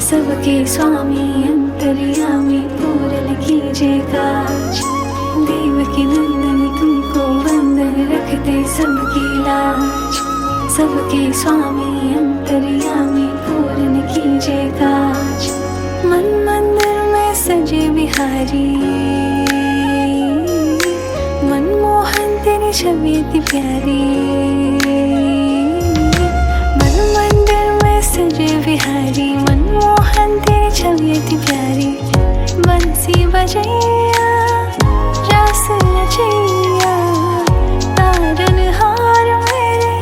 सबके स्वामी अंतर्यामी पूरन कीजे काज। देव की नंदन तुमको वंदन रखते सबकी लाज। सबके स्वामी अंतर्यामी पूरन कीजे काज। मन मंदिर में सजे बिहारी मनमोहन तेरी छवि अति प्यारी। मन मंदिर में सजे बिहारी मनमोहन तेरी छवि अति प्यारी। बंसी बजैया रास रचैया तारन हार मेरे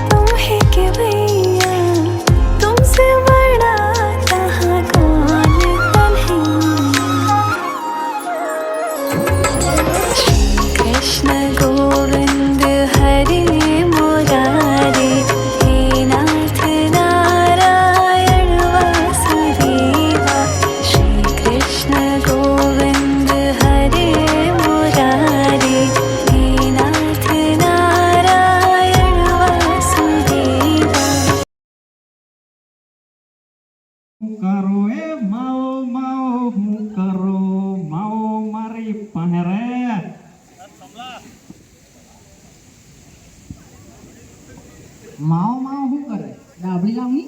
तुम ही के भैया। तुमसे बड़ा कहाँ कौन कन्हैया। श्री कृष्ण गोविंद हरे मुरारे हे नाथ नारायण वासुदेवा। श्री कृष्ण गोविंद हरे मुरारे हे नाथ नारायण वासुदेवा। करो ए माओ माओ हूँ करो माओ मारी पहरे। माओ माओ हूँ करे डाबड़ी लावनी।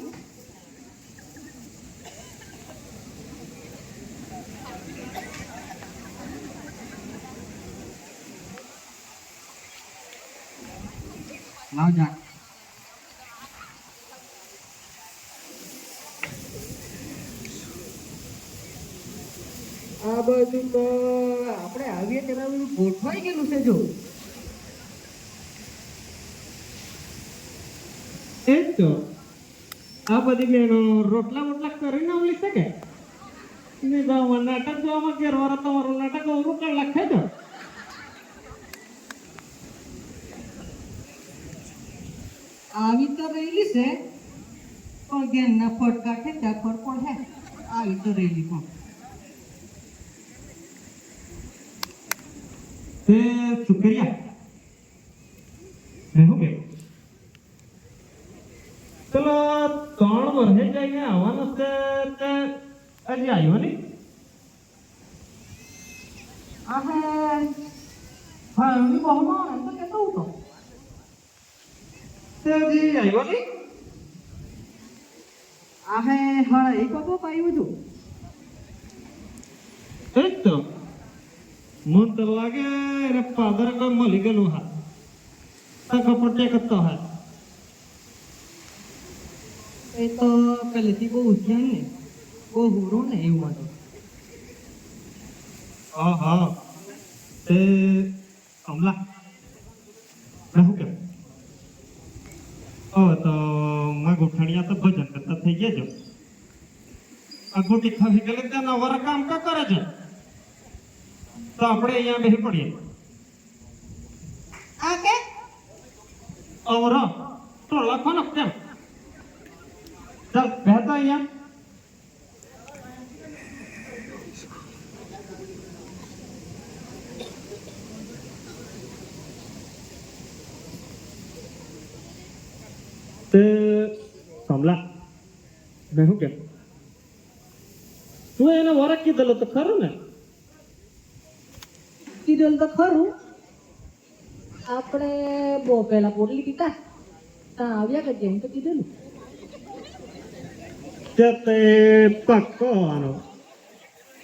लाव जा આ બાજુ તો આપણે આવીએ ત્યારે ગોઠવાઈ ગયેલું છે જો. એ જ તો આ બધી બહેનો રોટલા બોટલા કરીને આવલી શકે ને ગામમાં નાટક જોવામાં ઘેરવાળા તમારું નાટક અવરું કલાક થાય તો આવી તો રહેલી છે પણ ઘેરના ફટકા ખેંચા ફર પડે. આવી તો રહેલી પણ તે શુક્રિયા રહેવું કે ચલો 3 વર્ષે જઈને આવવાનું છે તે હજી આવ્યો નહીં. આહે હા એમની બહુમાં એમ તો કહેતો હતો તે હજી આવ્યો નહીં. આહે હા એ કબો પાયું છું. એ જ તો મન તો લાગે રે ફાધર કોઈ મળી ગયેલું હા તકો પટે કરતો હા. એ તો પહેલેથી બહુ હોશિયાર ને બહુ હુરો ને એવું હતું. હા હા તે કમલા રહું કે તો મેં ગોઠણિયા તો ભજન કરતા થઈ ગયા છો. આ ગોટી ખાવી ગયેલી ત્યાં નવરા કામ કા કરે છે તો આપણે અહીંયા બેસી પડીએ. આ કે અવરો તો લખવાનો કેમ ચાલ બેહતા અહીંયા. તે કમલા બેહું કેમ તું એને વરક કીધેલો તો ખરું ને. કીધેલું તો ખરું. આપણે બહુ પહેલા પોટલી પીતા ત્યાં આવ્યા કે જેમ તો કીધેલું. તે પક્કો આનો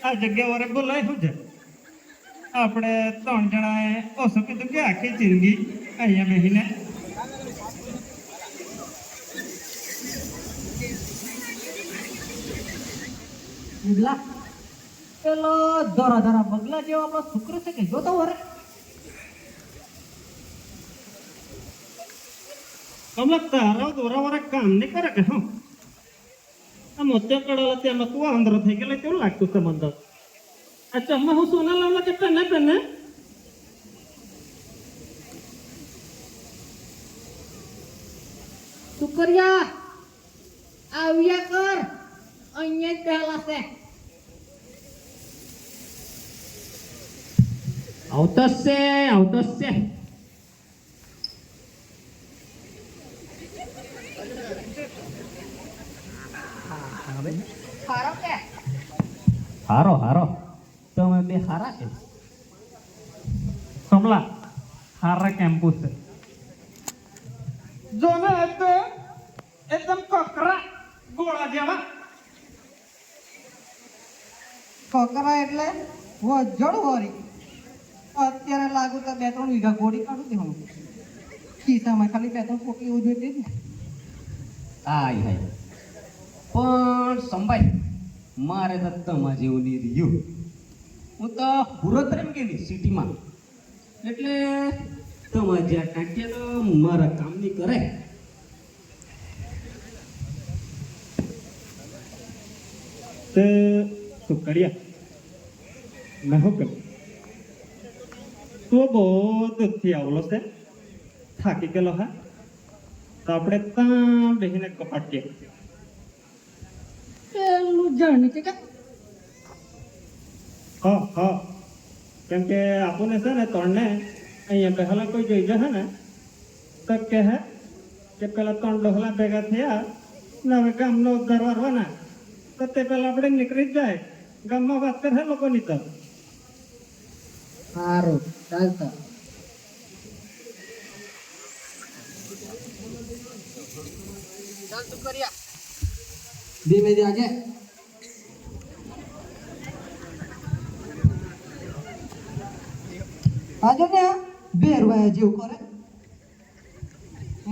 આ જગ્યા વારે બોલાય શું છે આપણે 3 જણાએ ઓછું કીધું કે આખી જિંદગી અહીંયા બેસીને બગલા પેલો ધોરા ધોરા બગલા જેવો આપણો છોકરો છે કે જોતો વરે. કમલા તારા દોરા વાળા કામ નહીં કરે કે શું આમ અત્યારે કડાલા ત્યાં તું આંધ્ર થઈ ગયેલા કેવું લાગતું છે મને. આ ચમ્મા હું સોના લાવલા કે તને તને શુક્રિયા આવ્યા કર અહીંયા જ પહેલા છે. આવતો છે હવે હારો કે હારો હારો તમે બે હારા કે સમલા હારા કેમ્પસ છે જો ને એકદમ કકરા ગોળા જેવા કકરા એટલે વજળ વરી અત્યારે લાગુ તો 2-3 વીઘા ગોળી કાઢું દે હું ખિસ્સામાં ખાલી 2-3 પોટલી એવું જોઈતી જ ને આય હાય પણ સંભાઈ મારે તો તમા જેવું નહીં રહ્યું હું તો હુરત એમ ગયેલી સિટીમાં એટલે તમારે જ્યાં ટાંટ્યા તો મારા કામ નહીં કરે તે શું કર્યા મેં શું કર્યું તું બહુ દૂધથી આવલો છે થાકી ગયેલો હા તો આપણે ત્યાં બેસીને કપાટીએ પેલું જાણી છે કે હા કેમ કે આપણને છે ને ત્રણને અહીંયા પહેલા કોઈ જોઈ જશે ને તો કહે કે પેલા 3 ડોહલા ભેગા થયા ને હવે ગામનો ઉદ્ધાર વારવાના તો તે પેલા આપણે નીકળી જ જાય ગામમાં વાત કરે લોકોની તો સારું ચાલતા ચાલ તું કર્યા ધીમે ધીમે આજે આજે ને બેરવાયા જેવું કરે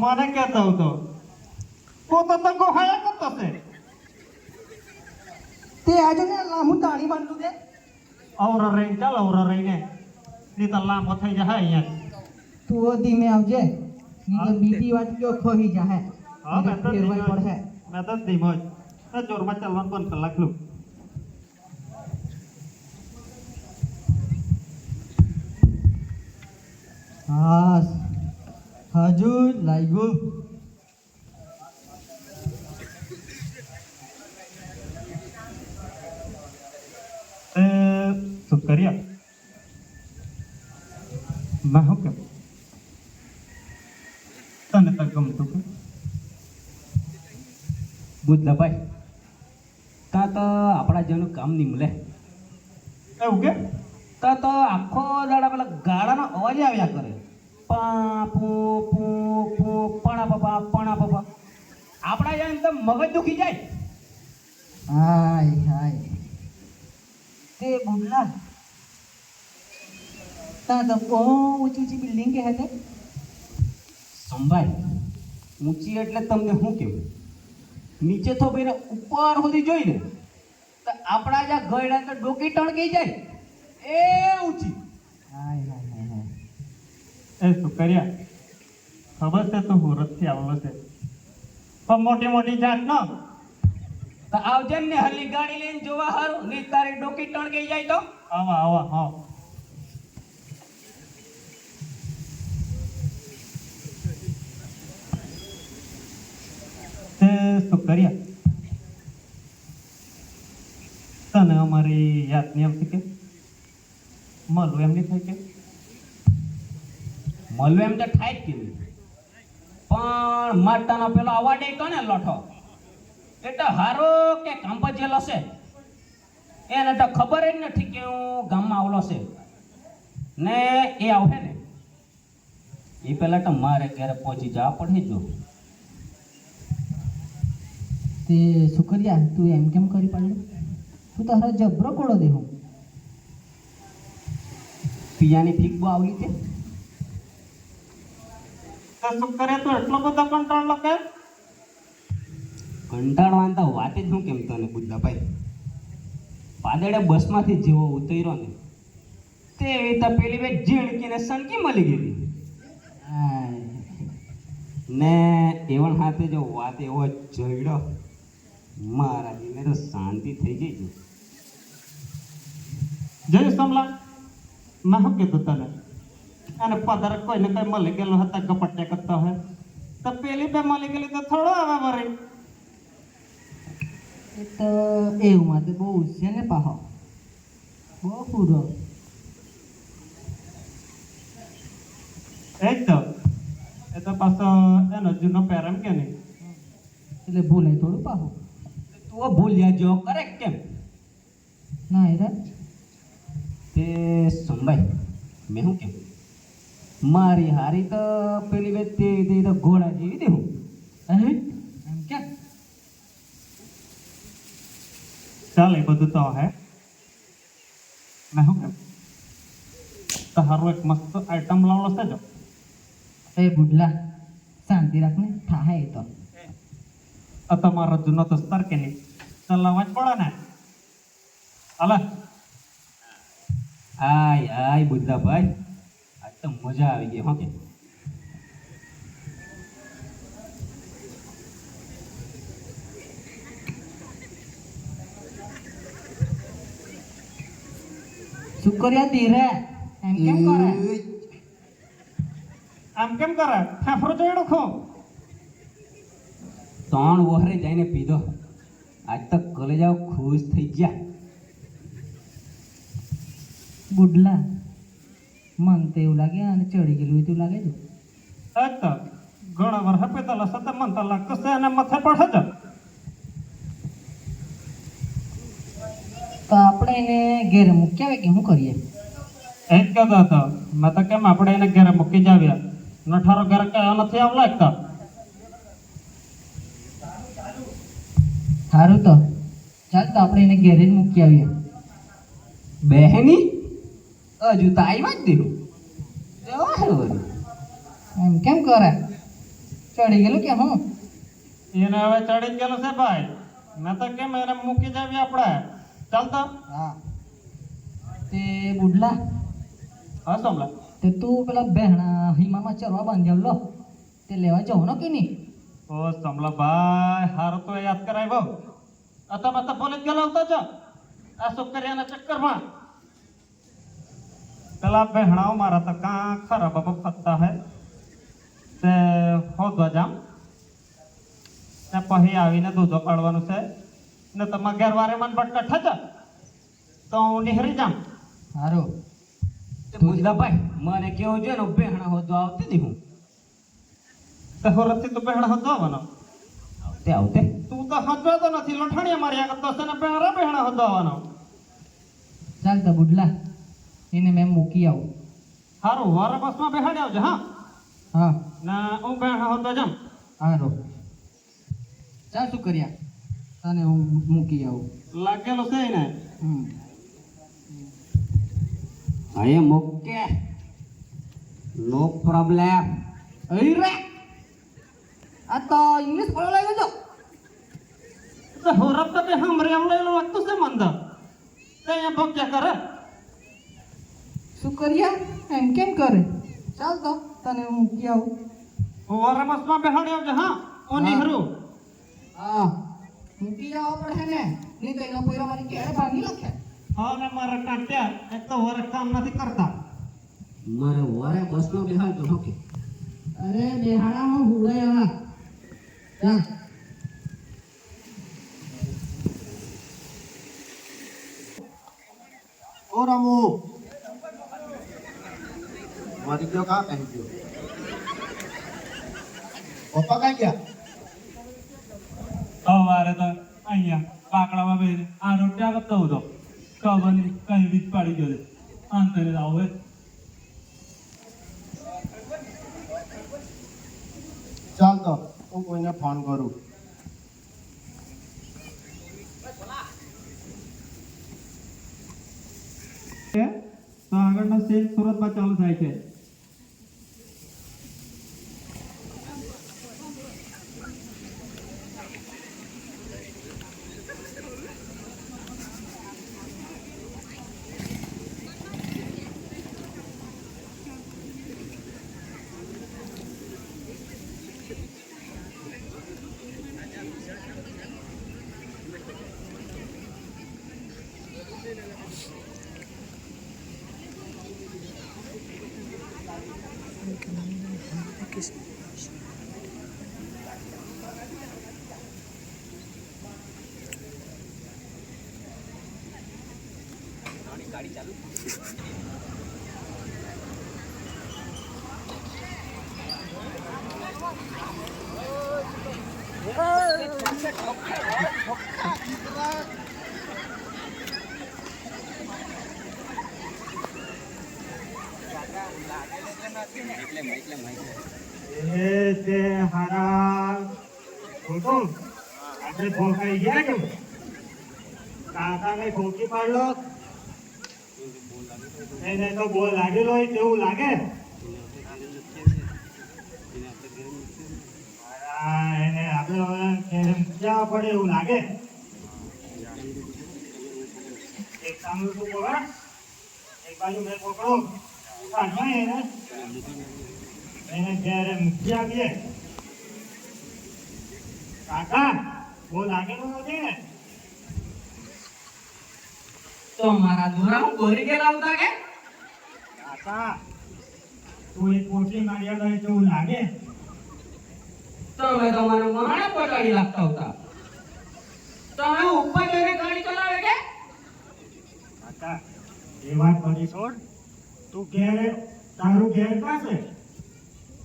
મને કહેતો હતો પોતો તો ગોહાયા કરતો છે તે આજે ને લાંબુ તાળી બાંધલું દે અવરા રહીને ચાલ અવરા રહીને નહીં તો લાંબો થઈ જાય અહીંયા તું ધીમે આવજે નહીં તો બીજી વાત કયો ખોઈ જાહે હા મેં તો ફેરવાય પડે મેં તો ધીમો જ જોરમાં ચાલવાનું બંધ કલાક લું હા હજુ લાગ્યું શું કર્યા મેં શું કે તને તો ગમતું કે બુદ્ધભાઈ તા તો આપણા જેનું કામ નહીં મળે એવું કે તા તો આખો દાડા પેલા ગાડાનો અવાજ આવ્યા કરે પા પુ પુ પુ પણા પપા આપણા જેમ તો મગજ દુખી જાય હાય હાય તે બોલા તા તો બહુ ઊંચી ઊંચી બિલ્ડિંગ કે હતે સંભાઈ ઊંચી એટલે તમને શું કેવું નીચે તો ભાઈને ઉપર સુધી જોઈને તો આપણા જ્યાં ગયડા તો ડોકી ટણકી જાય એ ઊંચી હાય હાય હાય એ શું કર્યા ખબર છે તું હુરતથી આવેલો છે પણ મોટી મોટી જાત નો તો આવજે ને હરલી ગાડી લઈને જોવા હારું ની તારી ડોકી ટણકી જાય તો આવા હા તે શું કર્યા તને અમારી યાદ નહીં આવતી કે મળવું એમ નહીં થાય કે મળવું એમ તો થાય જ કેવું પણ માટાનો પેલો અવાજ એ કોને લઠો એટલે હારો કે કામ પર જેલો છે એને તો ખબર જ નથી કે હું ગામમાં આવલો છે ને એ આવશે ને એ પહેલા તો મારે ક્યારે પહોંચી જવા પડે જો તે શુક્રિયા તું એમ કેમ કરી પાડ્યું તું તારા જબરો કોળો દેહું પિયાની ફીક બહુ આવલી તે તો શું કરે તું એટલો બધો કંટાળો કે કંટાળવાની તો વાત જ હું કેમ તને બુદ્ધાભાઈ પાદડે બસમાંથી જેવો ઉતર્યો ને તે તો પેલી બે ઝીણકીને સનકી મળી ગયેલી ને એવણ હાથે જો વાત એવો જડ્યો મહારાજીને તો શાંતિ થઈ ગઈ છે જય સમલા મેં શું કીધું તને અને પધાર કોઈને કઈ મળી ગયેલો હતા ગપટ્યા કરતા હોય તો પેલી બે મળી ગયેલી તો થોડો આવે વરી એ તો એવું માટે બહુ છે ને પાહો બહુ પૂરો એ તો પાછો એનો જૂનો પેરમ કે નહીં એટલે બોલાય થોડું પાહો તું ઓ ભૂલ્યા જો કરે કેમ ના હેરા તે સંભાઈ મેં શું કેમ મારી હારી તો પેલી બે તે તો ઘોડા જેવી દેવું અરે એમ કેમ ચાલ એ બધું તો હે મેં શું કેમ તારો એક મસ્ત આઈટમ લાવલો છે જો એ બુડલા શાંતિ રાખને થાય એ તો આ તમારો જૂનો દોસ્તાર કે નહીં ચલાવવા જ પડે ને હાલે આય બુદ્ધાભાઈ આજ તો મજા આવી ગઈ હો કે શુક્રિયા ધીરે એમ કેમ કરે આમ કેમ કરે ફેફરો જોઈડો ખો 3 વહરે જઈને પીધો આજ તો કલેજાઓ ખુશ થઈ ગયા બુડલા મન તો એવું લાગે અને ચડી ગયેલું એવું લાગે છે આજ તો ઘણા વાર હપેતલા સત મન તો લાગતો છે અને માથે પડે છે તો આપણે એને ઘેર મૂક્યા આવે કે શું કરીએ એ જ કહેતો હતો મેં તો કેમ આપણે એને ઘરે મૂકી જ આવ્યા નઠારો ઘરે કયા નથી આવ લાગતા સારું તો ચાલ તો આપણે એને ઘેરે જ મૂકી આવીએ બહેની હજુ તો આવ્યા જ દેવું જવા હે વળી. એમ કેમ કરે ચડી ગયેલું કે હું એને હવે ચડી જ ગયેલો છે ભાઈ મેં તો કેમ એને મૂકી જ આવ્યા આપણે ચાલ તો હા તે બુડલા હા સોમલા તે તું પેલા બહેણા હિમામાં ચરવા બાંધ્યો લો તે લેવા જવાનો કે નહીં ઓ સોમલા ભાઈ હારું તો યાદ કરાવ્યો તમે તો ભૂલી જ ગયેલા આવતા છો આ છોકરીયાના ચક્કરમાં પેલા બહેણાઓ મારા તો કાં ખરા બાબા ફરતા હે તે હોદવા જામ ને પછી આવીને દૂધો પાડવાનું છે ને તમે અગિયાર મન બટકા ઠચ તો હું નિહરી જામ સારું તે બુદ્ધાભાઈ મને કેવું જોઈએ ને બેહણા હોતો આવતી દી હું તો હોરથી તો બહેણા હતો આવવાનો આવતે તું તો હજવા તો નથી લઠાણીયા માર્યા કરતો છે ને બહેણા હતો આવવાનો ચાલ તો બુડલા એને મેં મૂકી આવું સારું વારા બસમાં બેહાડી આવજો હા હા ને હું બહેણા હતો જામ સારું ચાલ શું કર્યા તને હું મૂકી આવું લાગેલો છે ને હવે મૂકે નો પ્રોબ્લેમ અરે આ તો ઇંગ્લિશ બોલવા લાગ્યો તો હોરપ તો હમરે એમ લઈ લાગતું છે મંદા તે અહીંયા ભક્યા કરે શું કર્યા એમ કેમ કરે ચાલ તો તને હું મૂકી આવું વારા બસમાં બેહાડી આવજો હા હું નિહરું હા મૂકી જવા પડે ને નહીં તો એનો પોયરો મારી કેળે ભાગી નાખે હા ને મારા ટાટ્યા એક તો વર કામ નથી કરતા મારે વારે બસનો બેહાડજો હોકે અરે બેહાડામાં હુડાય આવા ચાલ ઓ રામુ મારી ગયો કા કહી ગયો પપ્પા કઈ ગયા સવારે તો અહીંયા પાકડામાં બેસી આ રોટ્યા કરતો હતો ખબર નહીં કઈ બીજ પાડી ગયો છે અંતરે આવો ચાલ તો હું કોઈને ફોન કરું તો આગળનો સીન સુરતમાં ચાલુ થાય છે એ તે હારા હું આપણે ભોંકાઈ ગયા કે કાકાને ભોંકી પાડલો એને તો બહુ લાગેલો હોય તેવું લાગે એને આપણે જવા પડે એવું લાગે એક સામનું તું પકડ એક બાજુ મેં પકડો એને ઘેર મૂકી આવીએ કાકા બહુ લાગેલું નથી ને તો મારા દોરા ગોરી ગયેલા આવતા કે કાકા તું એક પોટલી માર્યા ગયો તેવું લાગે તમે તમારા માણે પગાડી લાગતા હતા તમે ઉપર જઈને ગાડી ચલાવે કે કાકા એ વાત બધી છોડ તું ઘેર તારું ઘેર પાસે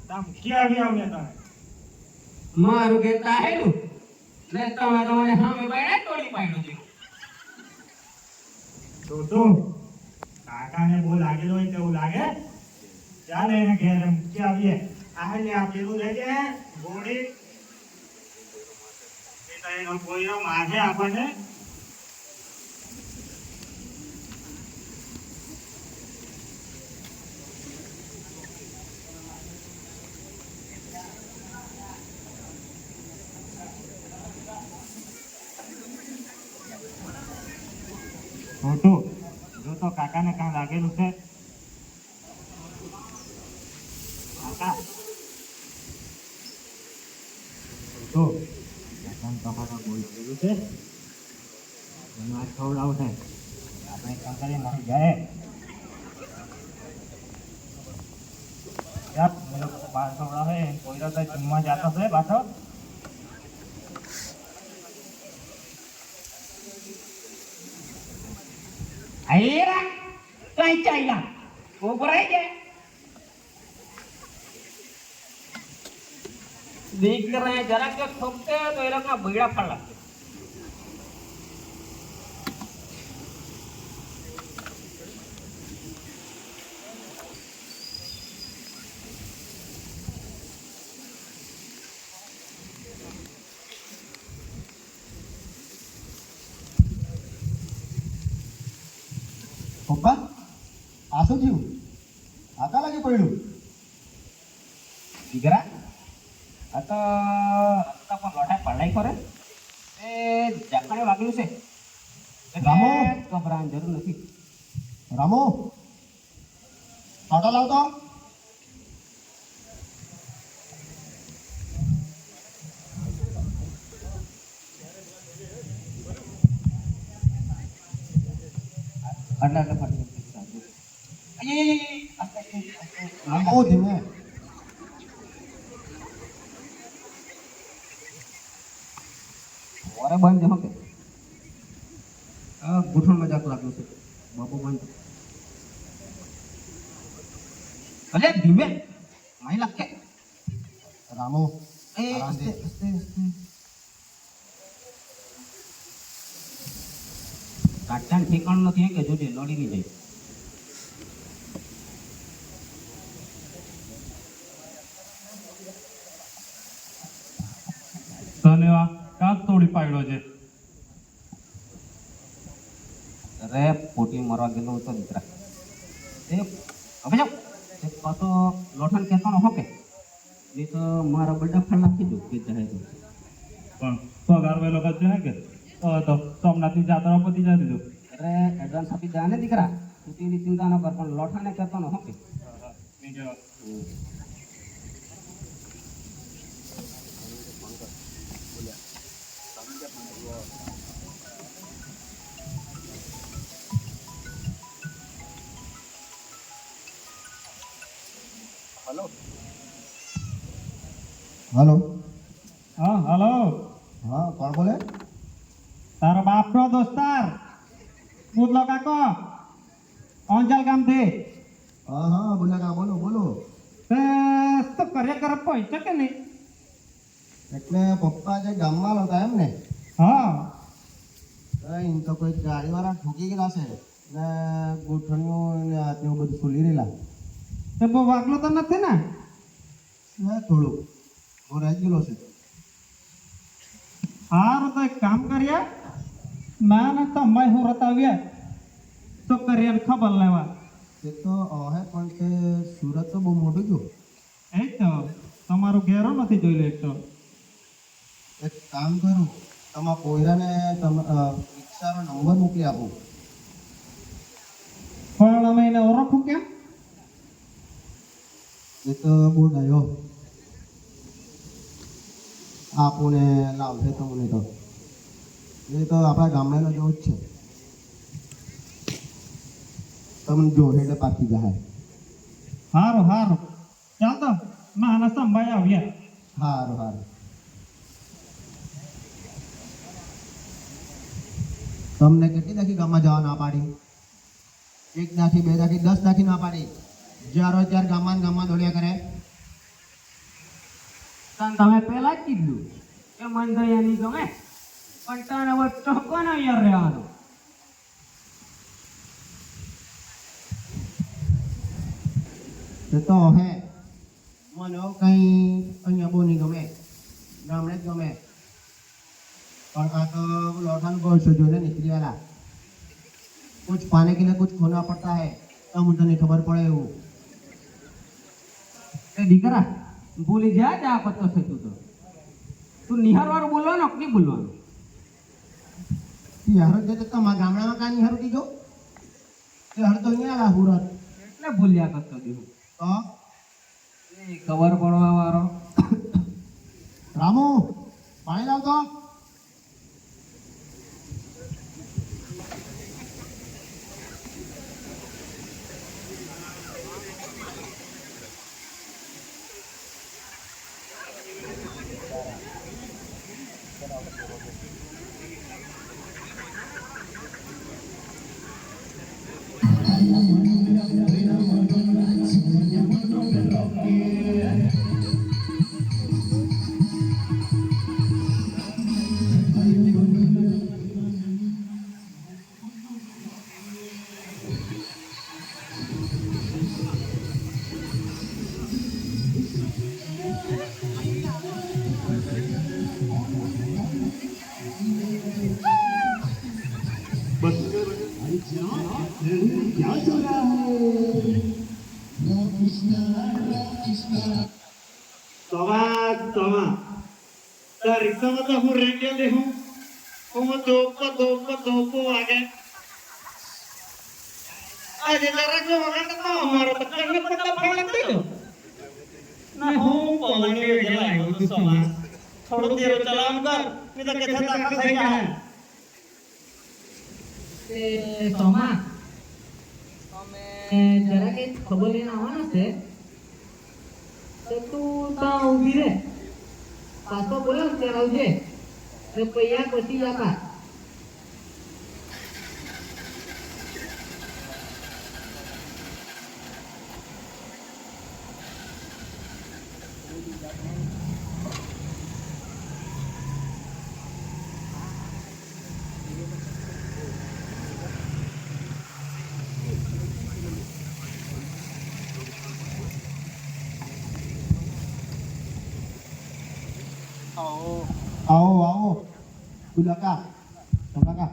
તામ ક્યાં આવી આવ્યા તમે મારું કે તાહેલું ને તમે તમારે સામે બાયણે તોડી પાડ્યું છે તું કાકાને બહુ લાગેલું હોય તેવું લાગે ચાલે એને ઘેર મૂકી આવીએ આને આ પેલું લેજે ગોળી એ તો એનો કોઈનો માગે આપણને મોટું જો તો કાકાને કાં લાગેલું છે કાકા તો કાકાને તમારા બોલ થયેલું છે એનું આ ખવડાવું છે આપણે કાં કરી મળી જાય યાર મને બહાર ખવડાવે કોઈ તો જમવા જતો છે પાછો આયરા કઈ ચાઈલા ઉભરાઈ ગયા દીકરા જરાક જો ઠોકતે તો એ લોકોના ભીડા ફળ લાગશે પપ્પા આ શું થયું આકા લાગી પડ્યું દીકરા આ તો રસ્તા પર લોઠા પડાઈ કરે એ જાકણે વાગેલું છે રામો! ગભરાવાની જરૂર નથી રામો ઓટો લાવતો એટલે રામો ધીમે ઓરે બંધ હો કે આ ગુઠણ મજાક લાગ્યું છે બાપુ બંધ અલે ધીમે માઈ લાગે રામો એ આરામથી. કાટણ ઠેકાણ નથી કે જોજે લડી નહીં જાય તને આ કાક તોડી પાડ્યો છે અરે પોટી મરવા ગયેલો હતો દીકરા એ હવે જાઓ એ પાછો લોઠણ કહેતો ન હોકે નહીં તો મારા બડા ફળ નાખી દઉં કે ચાહે તો પણ પગાર વેલો કરજો હે કે તો સોમનાથની જાત્રા પતી જતી દીધું અરે એડવાન્સ આપી દે ને દીકરા તું તેની ચિંતા ન કર પણ લોઠાને કહેતો ન હોકે હલો હા હલો હા કોણ બોલે તારો બાપનો દોસ્તાર પૂતલો કાકો ઓંજલ ગામથી હા હા બોલ્યા બોલો બોલો તે તો કરે કરે પહોંચે કે નહીં એટલે પપ્પા જે ગામમાં હતા એમ ને હા એમ તો કોઈ ગાડીવાળા ઠોકી ગયેલા છે ને ગોઠણિયું ને આ તેવું બધું ખુલી રહેલા તે બહુ વાગલો તો નથી ને થોડું હું રાજ ગયેલો છે હારું તો એક કામ કરીએ ના ને તમે હું રતાવ્યા તો કરીએ ખબર લેવા તે તો હે પણ તે સુરત તો બહુ મોટું છું એ તો તમારું ઘેરો નથી જોઈ લે એક તો એક કામ કરું તમારા કોયરાને રિક્ષાનો નંબર મોકલી આપું પણ અમે એને ઓળખું કેમ એ તો બહુ ડાયો આપોને લાવશે તમને તો એ તો આપણા ગામડાનો જેવો જ છે તમને જો એટલે પાકી જાય હારું હારું ચાલ તો ના ના સંભાઈ આવ્યા સારું સારું તમને કેટલી દાખી ગામમાં જવા ના પાડી 1 દાખી 2 દાખી 10 દાખી ના પાડી જ્યારે હોય ત્યારે ગામમાં દોડ્યા કરે તને તમે પહેલા જ કીધું કે મન દયા નહીં ગમે પણ તને હવે ટકો ને યાર રહેવાનો એ તો હે મને કંઈ અહીંયા બહુ નહીં ગમે ગામડે જ ગમે પણ આ તો लौटान को जो है निकली वाला कुछ पाने के लिए कुछ खोना पड़ता है तब मुझे नहीं खबर पड़े वो એ દીકરા બોલી જા જ આ પત્તો છે તું નિહારવાળું બોલવાનો કે નહીં બોલવાનું यार जे तो मा गामड़ा में कानी हर दीजो ये हर तो नहीं आला हुरत એટલે બોલ્યા કરતો દેવું तो એ ખબર પડવા વાળો रामू पानी लाव तो रिक्शा में हूँ रेडियो देखूँ હું ધોપો વાગે આજે જરા જો વગર તો અમારો તો કને પતા ફળ થઈ ના હું પાણી વેગલા આવ્યો તું સમા થોડું દેર ચલામ કર નહીં તો કેથે તાકા થઈ ગયા તે સોમા અમે જરા કે ખબર લઈને આવવાના છે તો તું ત્યાં ઊભી રહે પાછો બોલો ત્યારે આવજે ને પૈયા પછી જતા आओ बुलाका बुलाका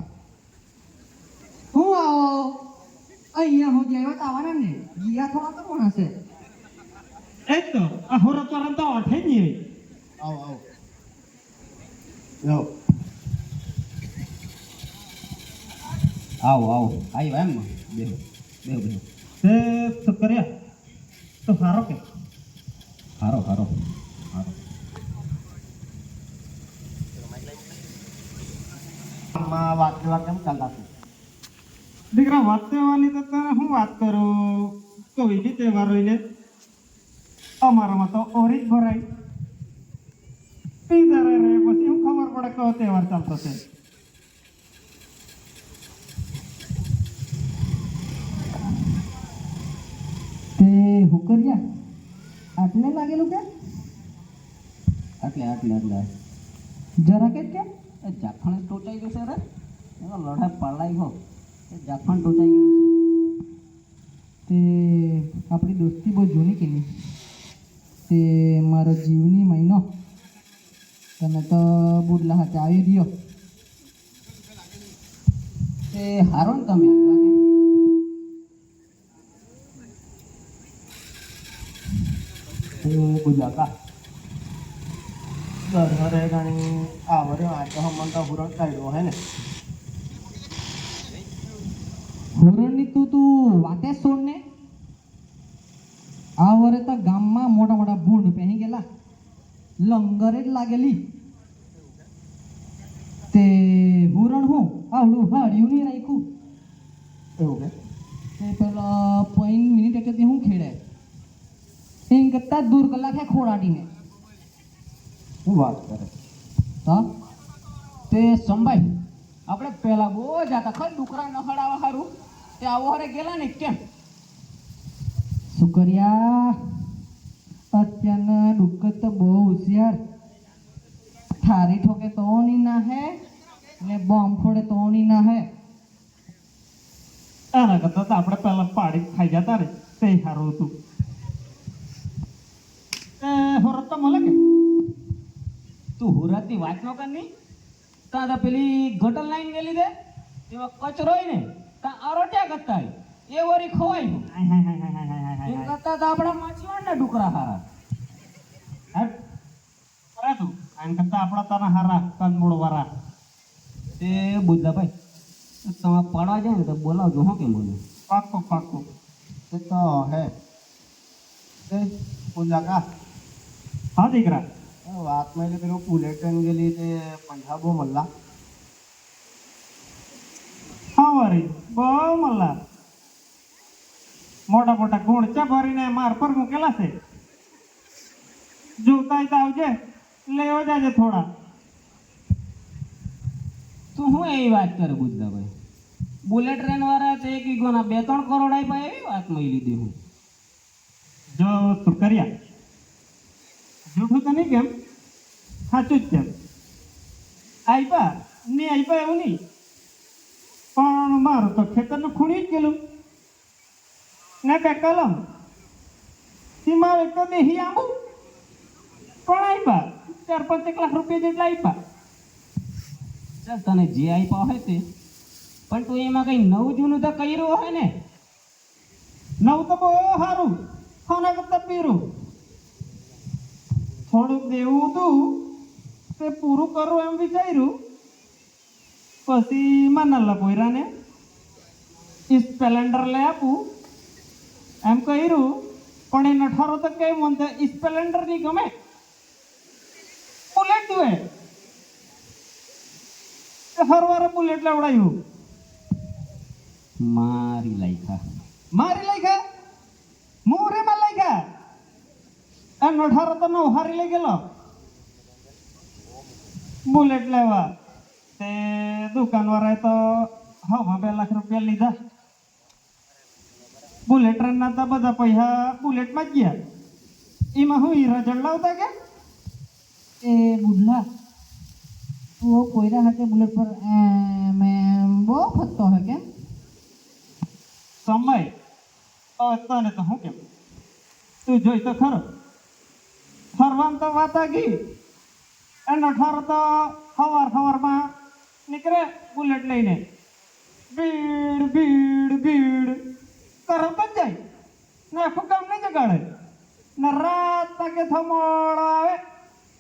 હું આવો અહીંયા હું જેવા આવવાના ને ગયા થોડા તો કોણ હશે એ તો આ હોરા તોરન તો અઠે નહીં आओ लो આવો આવ્યો એમ બેહો તે તો કર્યા તો હારો કે હારો માં વાત કેમ ચાલતા છે દીકરા વાત કરવાની તો તને હું વાત કરું કોઈ બી તહેવાર લઈને અમારામાં તો ઓરી જ ભરાય પીધા રે પછી હું ખબર પડે કયો તહેવાર ચાલતો છે તે હુકરિયા આટલે લાગેલું કે આટલે જરા કે એ જાફણ ટોચાઈ ગયું છે રે એનો લડાઈ પડાઈ ગયો એ જાફણ ટોચાઈ ગયું તે આપણી દોસ્તી બહુ જૂની કે નહીં છે તે મારો જીવની મહિનો તમે તો બુડલા હાથે આવી રહ્યો તે હારો ને તમે બુજાકા ઘરે ઘણી આવર્યો આ તો હમણાં તો હુરણ કાઢ્યો હે ને હોરણની તું વાતે છોડ ને આ વરે તો ગામમાં મોટા મોટા ભૂંડ પહેરી ગયેલા લંગરે જ લાગેલી તે હુરણ હું આવડું હાડ્યું નહીં રાખ્યું એવું કે તે પેલા 5 મિનિટ એટલે હું ખેડે એમ કરતા દૂર કલાકે ખોડાટીને શું વાત કરે તો તે સંભાઈ આપણે પહેલા બહુ જાતા ખર ડુકરા નહડાવા હારું તે આવો હારે ગેલા ને કેમ શુકરિયા અત્યારના ડુક્કર તો બહુ હોશિયાર થારી ઠોકે તો ની ના હે ને બોમ્બ ફોડે તો ની ના હે એના કરતા તો આપણે પહેલા પાડી ખાઈ જતા રે તે સારું હતું હોરત તો મળે કે તું હુરાતની વાત ન કરની તા તો પેલી ગટર લાઈન ગયેલી દે એમાં કચરો હોય ને તા આરોટ્યા કરતા હોય એ વરી ખવાય એમ કરતા તો આપણા માછીવાડના ડુકરા હારા અરે તું એમ કરતા આપણા તારા હારા કંદમૂળ વાળા તે બુદ્ધાભાઈ તમે પાડવા જાય ને તો બોલાવજો હો કે મને પાક્કો પાક્કો તે તો હે તે બુજાકા હા દીકરા વાતમાં એટલે પેલું બુલેટ ટ્રેન ગયેલી તે પંજાબો મલ્લા હા વરી બહુ મલ્લા મોટા મોટા ગુણચા ભરીને માર પર મૂકેલા છે જોતા તો આવજે લેવા જાજે થોડા તું હું એવી વાત કરે બુદ્ધાભાઈ બુલેટ ટ્રેન વાળા તે એક વીઘોના 2-3 કરોડ આપ્યા એવી વાત મળી લીધી હું જો શુકરિયા જૂઠું તો નહીં કેમ સાચું જ કેમ આપ્યા ને આપ્યા એવું નહીં પણ મારું તો ખેતરનું ખૂણી જ ગયેલું ને બે કલમ સીમા એક તો દેહી આંબુ પણ આપ્યા 4-5 લાખ રૂપિયા જેટલા આપ્યા ચાલ તને જે આપ્યા હોય તે પણ તું એમાં કઈ નવું જૂનું તો કર્યું હોય ને નવ તો બહુ સારું ખાના કરતા પીરું થોડુંક દેવું હતું તે પૂરું કરું એમ વિચાર્યું પછી મનલ્લા પોયરાને સ્પેલેન્ડર લઈ આપું એમ કર્યું પણ એ નઠારો તો કઈ મને સ્પેલેન્ડર નહીં ગમે બુલેટ જોઈએ હરવારે બુલેટ લેવડાવ્યું મારી લાયકા મારી લાગ્યા મોરેમાં લાગ્યા આ નઠારો તો નવહારી લઈ ગયેલો બુલેટ લેવા તે દુકાનવાળાએ તો 2 લાખ રૂપિયા લીધા બુલેટ ટ્રેનના તો બધા પૈસા બુલેટમાં જ ગયા એમાં હું હીરા જડલાવતા કે એ બુડલા તું કોઈના હાથે બુલેટ પર મેં બહુ ફરતો હે કેમ સમય તને તો હું કેમ તું જોઈ તો ખરો ફરવાનું તો વાત ગઈ એનો ઠારો તો સવારમાં નીકળે બુલેટ લઈને ભીડ ભીડ ભીડ તરત જ જાય ને આખું ગામ નહીં જગાડે ને રાત તાકે થમોળ આવે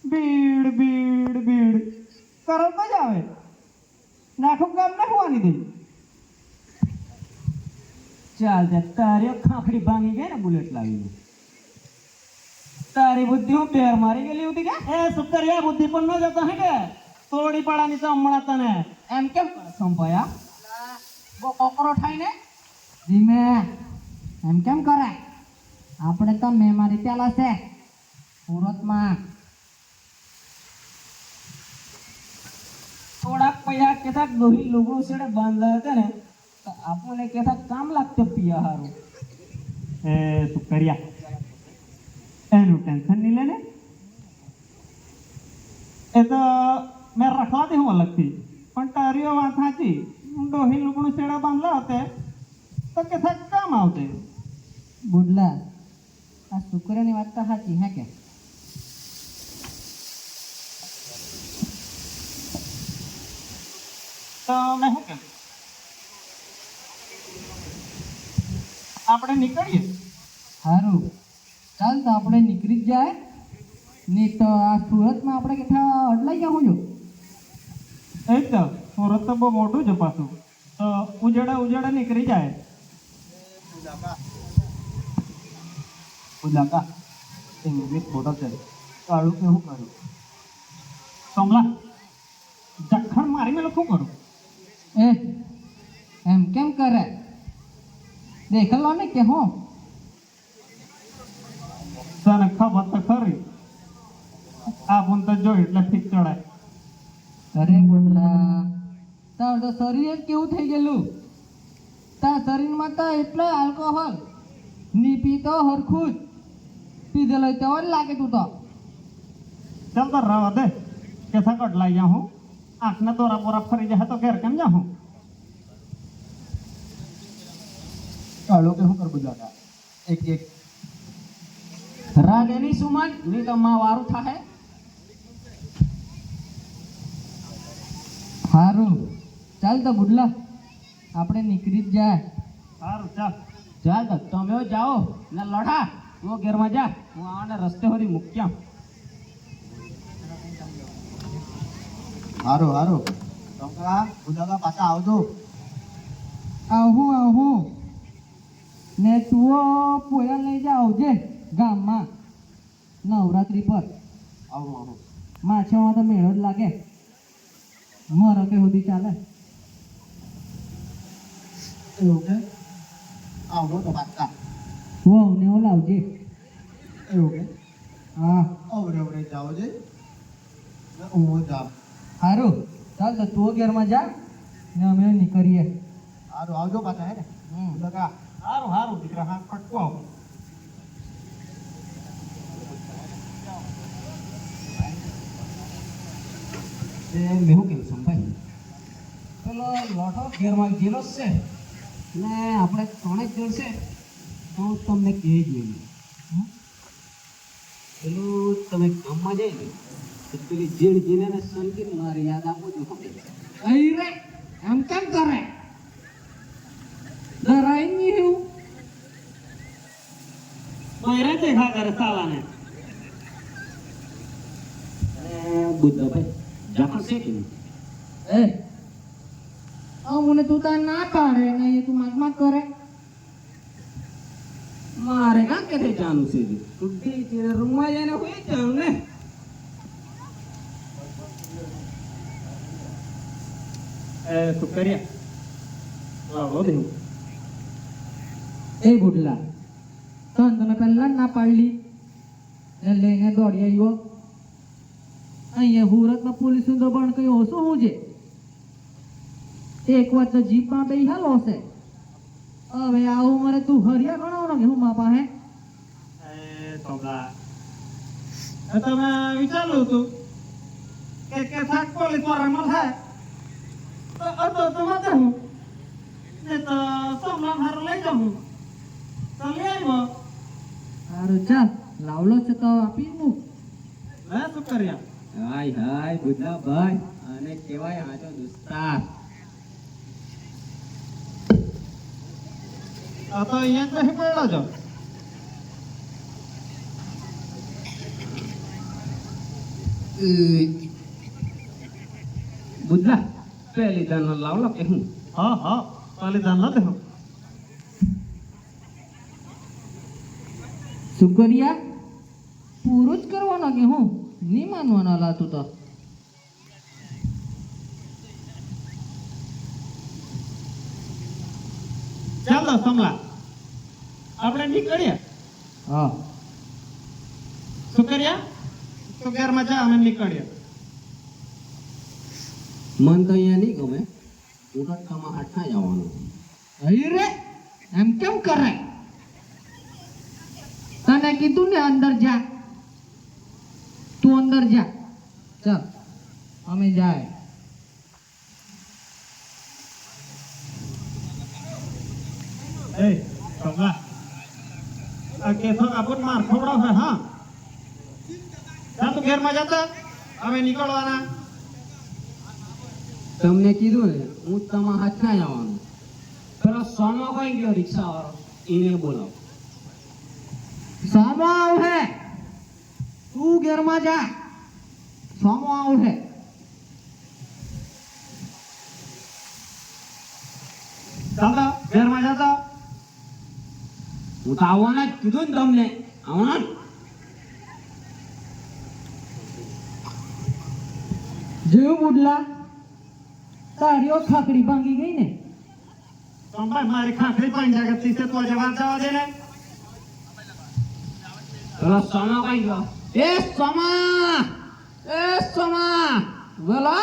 ભીડ ભીડ ભીડ તરત જ આવે ને આખું ગામ ને હોવાની દે ચાલ તે તારી ખાખડી ભાંગી ગઈ ને બુલેટ લાવીને તારી બુદ્ધિ હું પેર મારી ગયેલી હતી કે એ સુકરિયા બુદ્ધિ પણ ન જતો હે કે તોડી પાડાની તો હમણાં તને એમ કેમ સંભાયા બહુ કોકરો થાય ને ધીમે એમ કેમ કરે આપણે તો મેમારી ચાલે છે સુરતમાં થોડાક પૈસા કેથા દોહી લુગડું છેડે બાંધલા હતા ને તો આપણને કેથા કામ લાગતું પિયા હારું એ સુકરિયા એનું ટેન્શન નહીં લે ને એ તો મેં રખવા દે હું અલગથી પણ તારીઓ વાત સાચી ડોહી લુગણું છેડા બાંધલા હતા તો કે કામ આવતે બુડલા આ શુક્રની વાત તો સાચી હે કે તો મેં શું કહ્યું આપણે નીકળીએ. સારું ચાલ તો આપણે નીકળી જ જાય નહીં તો આ સુરતમાં આપણે કેટલા અડલાઈ જાઉં છું. એ જ તો સુરત તો બહુ મોટું છે પાછું, તો ઉજળે નીકળી જાય. કાકા ઇંગ્લિશ બોટલ છે કાળું કેવું કર્યું કમલા જખણ મારી મેં શું કરું? એ એમ કેમ કરે દેખ લો ને કે હું તને ખબર તો ખરી, આ ફોન તો જોઈ એટલે ઠીક ચડાય. અરે બોલા તાર તો શરીર જ કેવું થઈ ગયેલું. તાર શરીરમાં તો એટલો આલ્કોહોલ ની પીતો હરખું જ પીધેલો તેવો જ લાગે તું તો. ચાલ તો રવા દે કે સકટ લઈ જાઉં હું, આંખના દોરા બોરા ફરી જાય તો ઘેર કેમ જાઉં? કાળું કેવું કર બુલાકા એક એક રાગેની સુમન ની તો માં વારું થાહે. સારું ચાલ તો બુડલા આપણે નીકળી જ જાય. સારું ચાલ. ચાલ તો તમે જાઓ ને લડા, તું ઘેરમાં જા, હું આને રસ્તે સુધી મૂક્યા. હારું ટોકા બુલાકા પાછા આવજો. આવું ને તું પોયા લઈ જા આવજે ગામમાં નવરાત્રી પર. આવું માછામાં તો મેળો જ લાગે, મારો કે સુધી ચાલે. એવું કે આવજો તો પાછા વહુ ને ઓ લાવજે. એવું કે હા અવડે જાઓ છે હું જાઉં. સારું ચાલ તો તું ઘેરમાં જા ને અમે નીકળીએ. સારું આવજો પાછા હે ને બુલાકા. સારું દીકરા, હા ફટકો આવું. મેં શું કેવું સંભાઈ, પેલો લોઠો ઘેરમાં ગયેલો જ છે ને આપણે ત્રણે જ જણ છે તો તમને કહી જોઈએ. પેલું તમે ગામમાં જઈ ને તો પેલી જીણ જીને ને સંગીત મારી યાદ આપું છું. અઈ રે એમ કેમ કરે ડરાય નહીં એવું. બૈરે દેખા કરે સાલાને. બુદ્ધભાઈ જાખણ છે કે નહીં? એ મને તું તાર ના પાડે ને એ તું માગ કરે. મારે ના કે જાનું છે તું ટીચર રૂમમાં જઈને હોય જાણ ને. શું કર્યા? આવો દેવું. એ બુડલા તને તમે પહેલા ના પાડલી એ લઈને દોડી આવ્યો. અહીંયા સુરતમાં પોલીસનું દબાણ કઈ ઓછું શું છે? એક વાત તો જીપમાં બેહાલો હશે. હવે આવું મારે તું હરિયા ગણાવવાનો કે હું મા પાસે? તમે વિચાર્યું હતું કે સાત પોલીસ વાળામાં થાય તો તમારે હું ને તો સોમનાથ હારું લઈ જાઉં તો લઈ આવ્યો. સારું ચાલ લાવલો છે તો આપી મૂક. શું કર્યા? હાય બુદ્ધાભાઈ આને કહેવાય આજો દોસ્તાર. આ તો અહીંયા જ નહીં પડ્યો છો. બુદ્ધા પહેલી દાનો લાવલો કે હું? હા પાલી દાન ના દેવું. શુક્રિયા પૂરું જ કરવાનો કે હું નહીં માનવાનો લાતું તો. ચાલો સમલા આપણે નીકળીએ. હા શું કર્યા? તો ઘરમાં જા, અમે નીકળીએ. મન તો અહીંયા નહીં ગમે, ઉડટકામાં હાથના જવાનું. અઈ રે એમ કેમ કરે? તને કીધું ને અંદર જા, તું અંદર જા. ચાલ અમે જાય. એ સમલા આ કેસો આપણને માર ખવડાવે. હા જા તું ઘરમાં જતા, અમે નીકળવાના. તમને કીધું ને હું તમારા હાથ ના આવવાનું. પેલો સોનો કઈ ગયો રિક્ષા વાળો એને બોલાવો. સોમો આવશે, તું ઘેરમાં જા, સોમો આવશે. ચાલો ઘેરમાં જતા. હું તો આવવાના જ કીધું ને તમને, આવવાના જ. જેવું બુડલા તારીઓ ખાકડી ભાંગી ગઈ ને. સંભાળ મારી ખાખરી પણ જગતથી છે તો જવાબ જવા દે ને. પેલો સોનો કઈ ગયો? એ સોમા, એ સોમા, બોલો.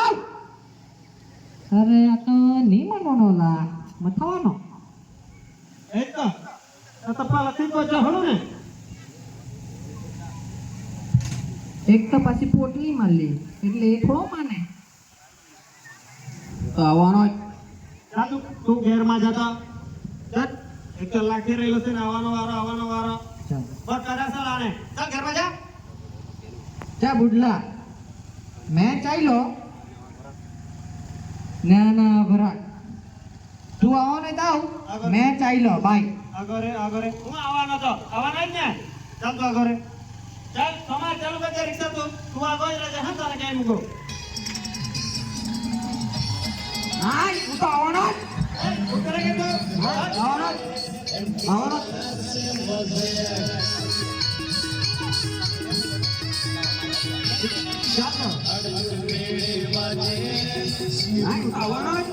અરે આ તો નહીં મનવાનો લા, મથવાનો. એ તો પહેલાથી તો જહડું ને. એક તો પાછી પોટલી મારલી એટલે એ થોડો માને. તો આવવાનો જ. જા તું ઘેરમાં જતા. ચાલ એક કલાક થી રહેલો છે ને આવવાનો વારો. બસ કદાચ લાને ચાલ ઘરમાં જા. જા બુડલા, મેં ચાલ્યો. ના ના ભરા, તું આવો ને તાવ, મેં ચાલ્યો બાય. આગળ હું આવવાનો જ ને. ચાલ તો આગળ ચાલ. તમારે ચાલુ કરજે રિક્ષા. તું આગળ જ રહેજે. હા તારે ક્યાંય મૂકો. હા હું તો આવવાનો જ. શું કરે કે તું? આવવાનો જ. આવવાનો જ. ચાલ તો. હા હું તો આવવાનો જ.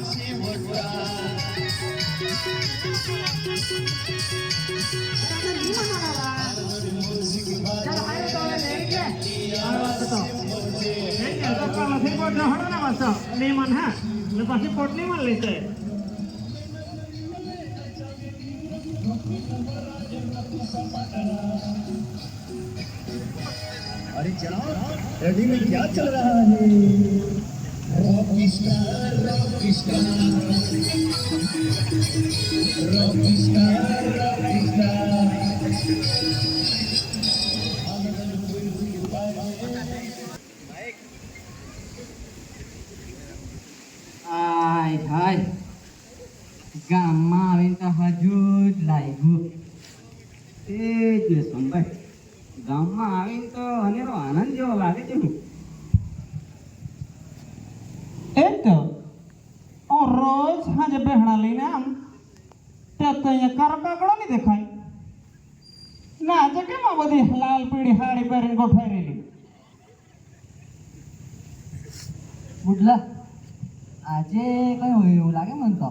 પછી પોટલી માં લેશે. હાય હાય, ગામમાં આવીને તો હજુ જ લાગ્યું. એ જ ને સંભાઈ, ગામમાં આવીને તો અનેરો આનંદ જેવો લાગે છે ને. એ તો રોજ હાજે બેહણા લઈને આમ ત્યાં તો અહીંયા કારો કાકડો નહીં દેખાય ના. આજે કેમ આ બધી લાલ પીળી હાડી પહેરીને ગોઠવાઈ રહેલી? બુડલા, આજે કઈ હોય એવું લાગે મને તો.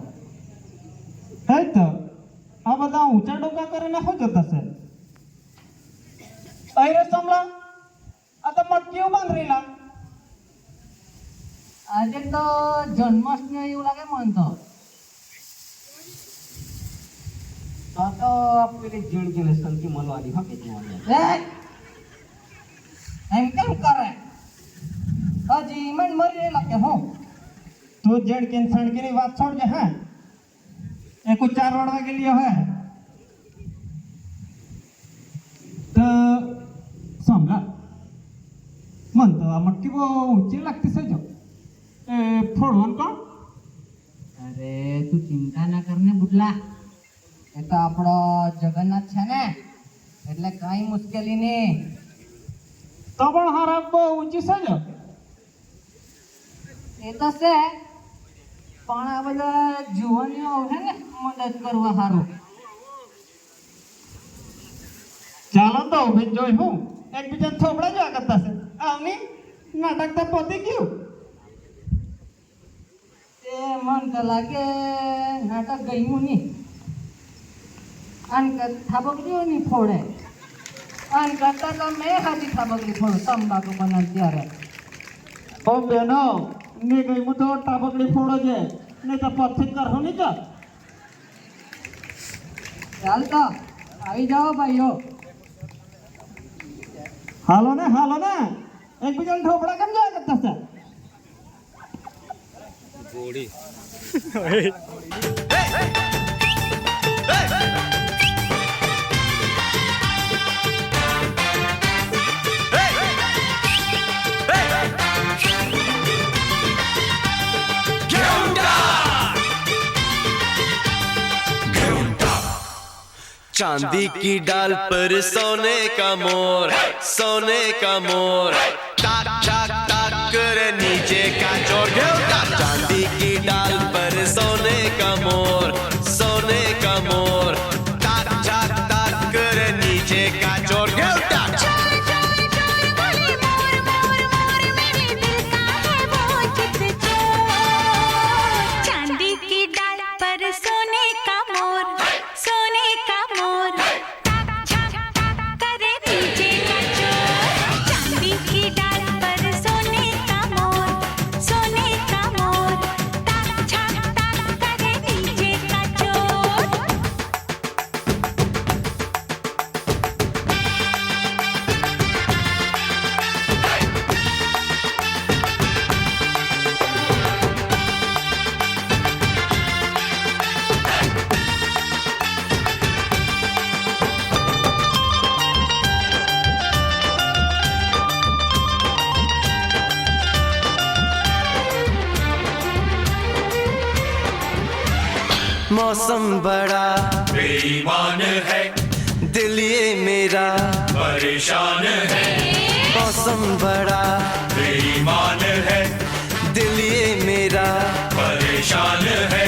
એ તો આ બધા ઊંચા ડોકા કરીને શું જતા છે? અહીં રે સમલા, આ તો મટકીઓ બાંધ રહેલા. આજે તો જન્માષ્ટમી એવું લાગે મને તો. તો પેલી જીણ સંતિ મળવાની હકી જ મળે. એમ કેમ કરે? હજી મન મરી રહેલા કે હું? તું જડકીન સણકીની વાત છોડજે. હા એ કોઈ 4 વાળવા ગયેલી હે તો સમલા મન તો આ મટકી બહુ ઊંચી લાગતી છે. જો એ ફોડવાનું કોણ? અરે તું ચિંતા ના કર ને બુડલા, એ તો આપણો જગન્નાથ છે ને, એટલે કઈ મુશ્કેલી નહીં. તો પણ હારા બહુ ઊંચી છે. જો એ તો છે, પણ આ બધા જુવાનીઓ છે ને મદદ કરવા સારું. ચાલો તો ઉભી જોઈ હું એકબીજા થોબડા જેવા કરતા છે. આવની નાટક તો પતી ગયું. તે મન તો લાગે નાટક ગયું નહીં. આન થાબકડીઓ નહીં ફોડે. આન કરતા તો મેં હાજી થાબકડી ફોડું તંબાકુ બનાવ ત્યારે. ઓ બેનો ને ગઈ હું તો ટાબકડી ફોડો છે ને તો પછી કરહો નહીં. તો ચાલ તો આવી જાઓ ભાઈઓ. હાલો ને એકબીજાને ઠોપડા કેમ જોયા કરતા છે? Get चांदी की डाल पर सोने का मोर, सोने का मोर, टाक टाक टाक करे नीचे का चोर घेवटा। चांदी की डाल पर सोने का मोर, सोने का मोर, टाक टाक टाक करे नीचे का चोर घेवटा। चांदी की डाल पर सोने का मोर, सोने का मोर, टाक टाक टाक करे नीचे का चोर। चांदी की डाल पर सोने का मोर, सोने का मोर, टाक टाक टाक करे नीचे का चोर। मौसम बड़ा बेईमान है, दिल ये मेरा परेशान है, मौसम बड़ा बेईमान है, दिल ये मेरा परेशान है।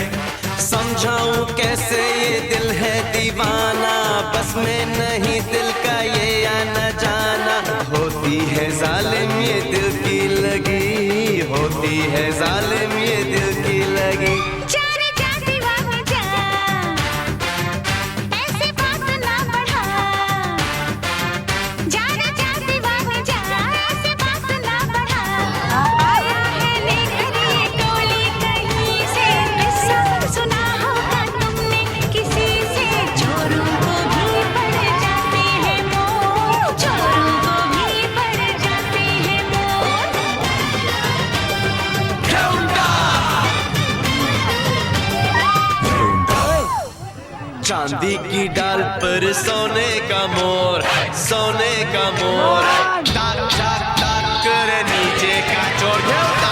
समझाऊं कैसे ये दिल है दीवाना, बस में नहीं दिल का ये आना जाना। होती है जालिम ये दिल की लगी, होती है जालिम ये दिल की लगी। चार जा दीवाने जा, ऐसे बात ना बढ़ा। चार जा दीवाने जा, ऐसे बात ना बढ़ा। आया है लेकर ये टोली कहीं से, किस्सा सुना होगा तुमने किसी से। चोरों को भी पड़ जाते हैं मोर, चोरों को भी पड़ जाते हैं मोर। चांदी की डाल पर सोने का मोर, सोने का मोर, टाक टाक टाक करे नीचे का चोर घेवटा।